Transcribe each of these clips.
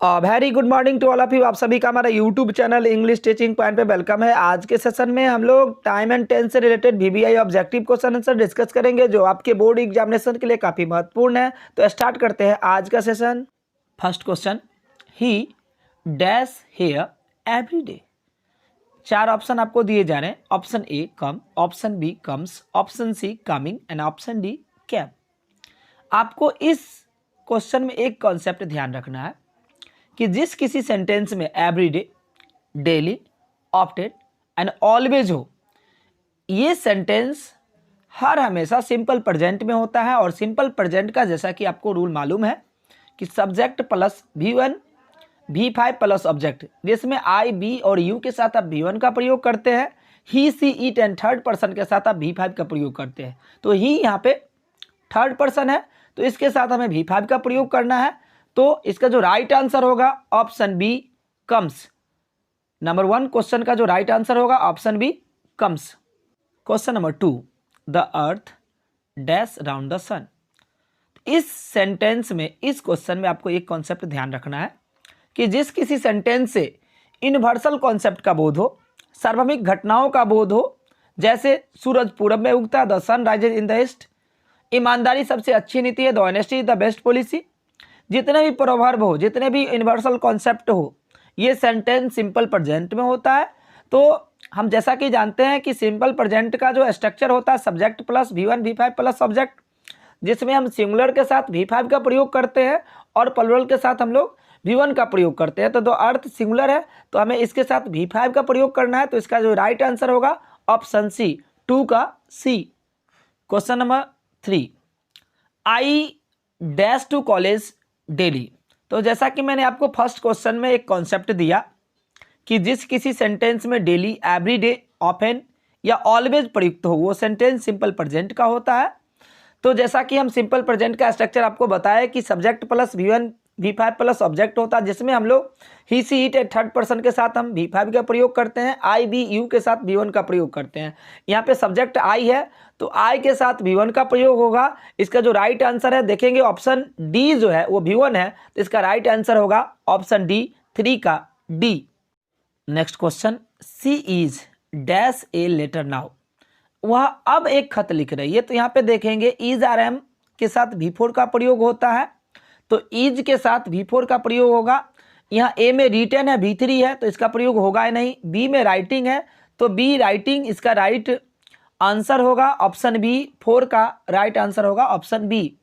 Very good morning to all of you. आप सभी का हमारा YouTube channel English teaching point पे वेलकम है। आज के सेशन में हम लोग टाइम एंड टेंस से related VBI objective question answer discuss करेंगे जो आपके बोर्ड एग्जामिनेशन के लिए काफ़ी महत्वपूर्ण है। तो स्टार्ट करते हैं आज का session. First question, he dash here every day. चार ऑप्शन आपको दिए जा रहे हैं। Option A come, option B comes, option C coming and option D came. आपको इस क्वेश्चन में एक कॉन्सेप्ट ध्यान रखना है कि जिस किसी सेंटेंस में everyday, daily, often and always हो, ये सेंटेंस हर हमेशा सिंपल प्रेजेंट में होता है। और सिंपल प्रेजेंट का जैसा कि आपको रूल मालूम है कि subject plus V1 V5 plus object, जिसमें आई, बी और यू के साथ आप V1 का प्रयोग करते हैं, ही, सी, इट एंड थर्ड पर्सन के साथ आप V5 का प्रयोग करते हैं। तो ही यहाँ पे थर्ड पर्सन है तो इसके साथ हमें V5 का प्रयोग करना है। तो इसका जो राइट आंसर होगा option B comes. Number 1 question का जो राइट आंसर होगा option B comes. Question number 2, the earth dash round the sun. इस सेंटेंस में, इस क्वेश्चन में आपको एक कॉन्सेप्ट ध्यान रखना है कि जिस किसी सेंटेंस से यूनिवर्सल कॉन्सेप्ट का बोध हो, सार्वभौमिक घटनाओं का बोध हो, जैसे सूरज पूरब में उगता, the sun rises in the east, ईमानदारी सबसे अच्छी नीति है, the honesty is the best policy, जितने भी प्रोवर्ब हो, जितने भी यूनिवर्सल कॉन्सेप्ट हो, ये सेंटेंस सिंपल प्रेजेंट में होता है। तो हम जैसा कि जानते हैं कि सिंपल प्रेजेंट का जो स्ट्रक्चर होता है subject plus V1 V5 plus object, जिसमें हम सिंगुलर के साथ V5 का प्रयोग करते हैं और प्लुरल के साथ हम लोग V1 का प्रयोग करते हैं। तो दो अर्थ सिंगुलर है तो हमें इसके साथ V5 का प्रयोग करना है। तो इसका जो राइट आंसर होगा ऑप्शन सी, 2 का C. Question number 3, I dash to college daily. तो जैसा कि मैंने आपको फर्स्ट क्वेश्चन में एक कॉन्सेप्ट दिया कि जिस किसी सेंटेंस में डेली, एवरीडे, ऑफन या ऑलवेज प्रयुक्त हो, वो सेंटेंस सिंपल प्रेजेंट का होता है। तो जैसा कि हम सिंपल प्रेजेंट का स्ट्रक्चर आपको बताया कि subject plus V1 V5 plus object होता है, जिसमें हम लोग ही, सी, इट एंड थर्ड पर्सन के साथ हम V5 का प्रयोग करते हैं, आई, बी, यू के साथ V1 का प्रयोग करते हैं। यहाँ पे सब्जेक्ट आई है तो आई के साथ V1 का प्रयोग होगा। इसका जो राइट आंसर है देखेंगे ऑप्शन डी जो है वो V1 है, तो इसका राइट आंसर होगा ऑप्शन डी, 3 का D. Next question, she is dash a letter now. वह अब एक खत लिख रही है। तो यहाँ पे देखेंगे इज आर एम के साथ V4 का प्रयोग होता है, तो इज के साथ V4 का प्रयोग होगा। यहाँ ए में रिटन है, V3 है तो इसका प्रयोग होगा ही नहीं। बी में राइटिंग है तो बी राइटिंग, इसका राइट आंसर होगा ऑप्शन बी, 4 का राइट आंसर होगा option B.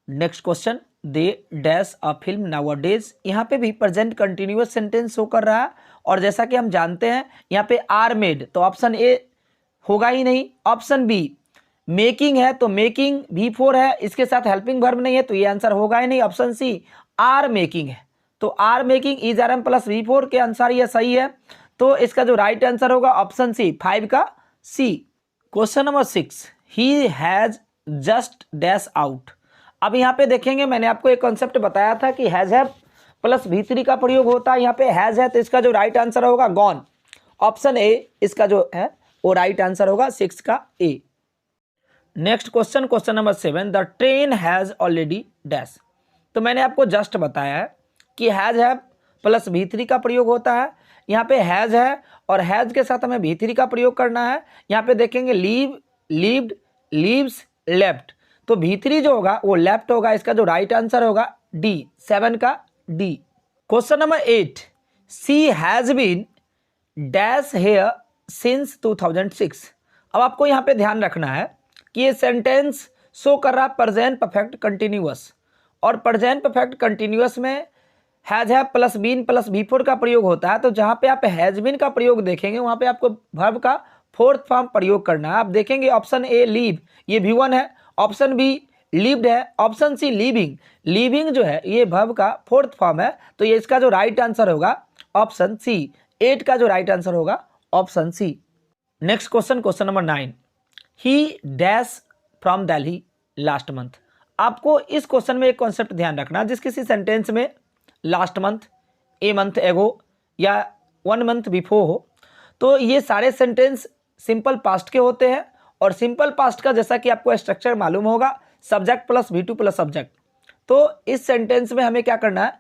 Next question, they dash a film nowadays. यहाँ पे भी प्रेजेंट कंटिन्यूअस सेंटेंस शो कर रहा है और जैसा कि हम जानते हैं यहाँ पे आर मेड, तो ऑप्शन ए होगा ही नहीं। ऑप्शन बी मेकिंग है तो मेकिंग V4 है, इसके साथ हेल्पिंग वर्ब नहीं है तो ये आंसर होगा ही नहीं। ऑप्शन सी आर मेकिंग है, तो are making is are am plus V4 के अनुसार ये सही है। तो इसका जो राइट आंसर होगा ऑप्शन सी, 5 का C. Question number 6, he has just dash out. अब यहाँ पे देखेंगे मैंने आपको एक कॉन्सेप्ट बताया था कि हैज है प्लस V3 का प्रयोग होता है, यहाँ पे हैज है तो इसका जो राइट आंसर होगा गॉन, ऑप्शन ए इसका जो है वो राइट आंसर होगा 6 का A. Next question, question number 7, the train has already dash. तो मैंने आपको जस्ट बताया है कि हैज है प्लस V3 का प्रयोग होता है। यहाँ पे हैज है और हैज के साथ हमें V3 का प्रयोग करना है। यहाँ पे देखेंगे लीव, लीव्ड, लीव्स, लेफ्ट, तो V3 जो होगा वो लेफ्ट होगा। इसका जो राइट आंसर होगा डी, 7 का D. Question number 8, she has been dash here since 2006। अब आपको यहाँ पे ध्यान रखना है कि ये सेंटेंस शो कर रहा है प्रेजेंट परफेक्ट कंटिन्यूअस, और प्रेजेंट परफेक्ट कंटिन्यूअस में हैज है प्लस बीन प्लस V4 का प्रयोग होता है। तो जहाँ पे आप हैज बीन का प्रयोग देखेंगे वहाँ पे आपको वर्ब का फोर्थ फॉर्म प्रयोग करना है। आप देखेंगे ऑप्शन ए लीव, ये V1 है, ऑप्शन बी लीव्ड है, ऑप्शन सी लीविंग, लीविंग जो है ये वर्ब का फोर्थ फॉर्म है। तो ये इसका जो राइट आंसर होगा ऑप्शन सी, 8 का जो राइट आंसर होगा option C. Next question, question number 9, he dash from Delhi last month. आपको इस क्वेश्चन में एक कॉन्सेप्ट ध्यान रखना, जिस किसी सेंटेंस में लास्ट मंथ, ए मंथ एगो या 1 मंथ बिफोर हो, तो ये सारे सेंटेंस सिंपल पास्ट के होते हैं। और सिंपल पास्ट का जैसा कि आपको स्ट्रक्चर मालूम होगा, subject plus V2 plus subject. तो इस सेंटेंस में हमें क्या करना है,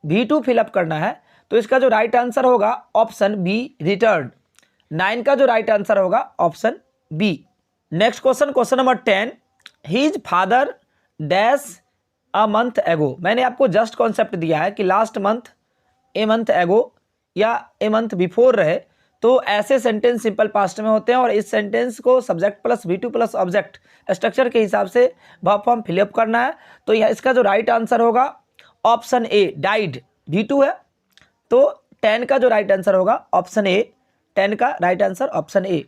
V2 फिलअप करना है, तो इसका जो राइट आंसर होगा ऑप्शन बी रिटर्न। 9 का जो राइट आंसर होगा option B. Next question, question number 10, his father dash a month ago. मैंने आपको जस्ट कॉन्सेप्ट दिया है कि लास्ट मंथ, ए मंथ एगो या ए मंथ बिफोर रहे, तो ऐसे सेंटेंस सिंपल पास्ट में होते हैं और इस सेंटेंस को subject plus V2 plus object structure के हिसाब से वर्ब फॉर्म फिलअप करना है। तो यह इसका जो राइट आंसर होगा ऑप्शन ए डाइड, V2 है, तो 10 का जो राइट आंसर होगा ऑप्शन ए, 10 का right answer option A.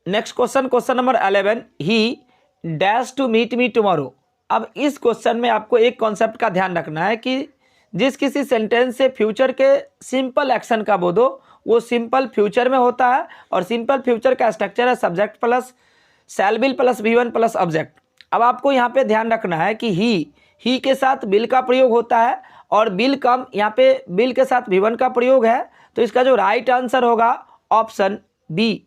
Next question, question number 11, he dash to meet me tomorrow. अब इस क्वेश्चन में आपको एक कॉन्सेप्ट का ध्यान रखना है कि जिस किसी सेंटेंस से फ्यूचर के सिंपल एक्शन का बोध हो वो सिंपल फ्यूचर में होता है और सिंपल फ्यूचर का स्ट्रक्चर है subject plus shall will plus V1 plus object. अब आपको यहाँ पे ध्यान रखना है कि ही के साथ बिल का प्रयोग होता है और बिल कम, यहाँ पे बिल के साथ V1 का प्रयोग है, तो इसका जो राइट आंसर होगा option B.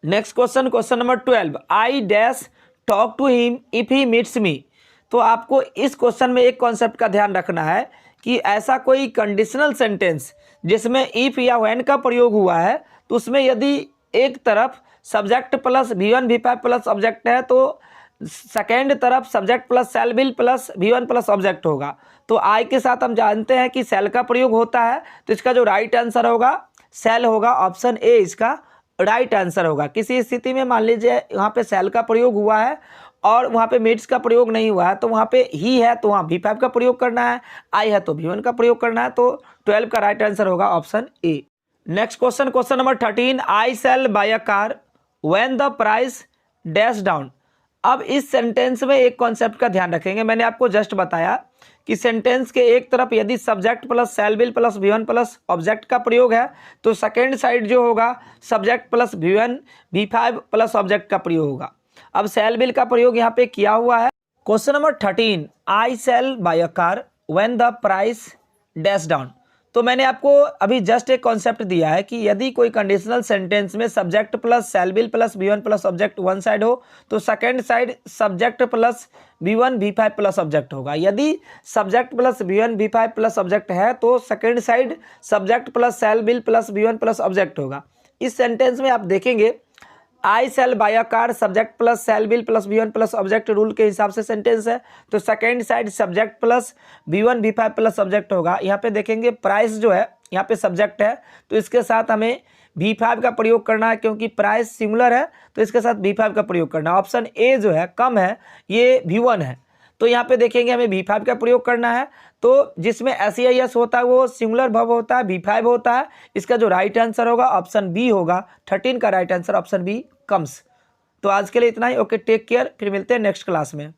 Next question, question number 12, I dash talk to him if he meets me. तो आपको इस क्वेश्चन में एक कॉन्सेप्ट का ध्यान रखना है कि ऐसा कोई कंडीशनल सेंटेंस जिसमें इफ या व्हेन का प्रयोग हुआ है, तो उसमें यदि एक तरफ subject plus V1 V5 plus object है तो सेकेंड तरफ subject plus shall will plus V1 plus object होगा। तो आई के साथ हम जानते हैं कि शैल का प्रयोग होता है, तो इसका जो राइट आंसर होगा शैल होगा, ऑप्शन ए इसका राइट आंसर होगा। किसी स्थिति में मान लीजिए वहाँ पे शैल का प्रयोग हुआ है और वहाँ पे मीट्स का प्रयोग नहीं हुआ है, तो वहाँ पे ही है तो वहाँ V5 का प्रयोग करना है, आई है तो V1 का प्रयोग करना है, तो 12 का राइट आंसर होगा option A. Next question, question number 13, I cell buy a car when the price dash down. अब इस सेंटेंस में एक कॉन्सेप्ट का ध्यान रखेंगे, मैंने आपको जस्ट बताया कि सेंटेंस के एक तरफ यदि subject plus shall will plus V1 plus object का प्रयोग है तो सेकेंड साइड जो होगा subject plus V1 V5 plus object का प्रयोग होगा। अब शैल विल का प्रयोग यहाँ पे किया हुआ है। Question number 13, I cell buy a car when the price dash down. तो मैंने आपको अभी जस्ट एक कॉन्सेप्ट दिया है कि यदि कोई कंडीशनल सेंटेंस में subject plus shall will plus V1 plus object one side हो तो second side subject plus V1 V5 plus object होगा। यदि subject plus V1 V5 plus object है तो second side subject plus shall will plus V1 plus object होगा। इस sentence में आप देखेंगे I cell buy a car subject plus shall will plus V1 plus object rule के हिसाब से सेंटेंस है, तो second side subject plus V1 V5 plus object होगा। यहाँ पे देखेंगे प्राइस जो है यहाँ पे सब्जेक्ट है तो इसके साथ हमें V5 का प्रयोग करना है, क्योंकि प्राइस सिंगुलर है तो इसके साथ V5 का प्रयोग करना है। ऑप्शन ए जो है कम है ये V1 है, तो यहाँ पे देखेंगे हमें V5 का प्रयोग करना है, तो जिसमें SEIS होता है वो सिंगुलर वर्ब होता है, V5 होता है। इसका जो राइट आंसर होगा ऑप्शन बी होगा, 13 का right answer option B comes. तो आज के लिए इतना ही। ओके, टेक केयर, फिर मिलते हैं नेक्स्ट क्लास में।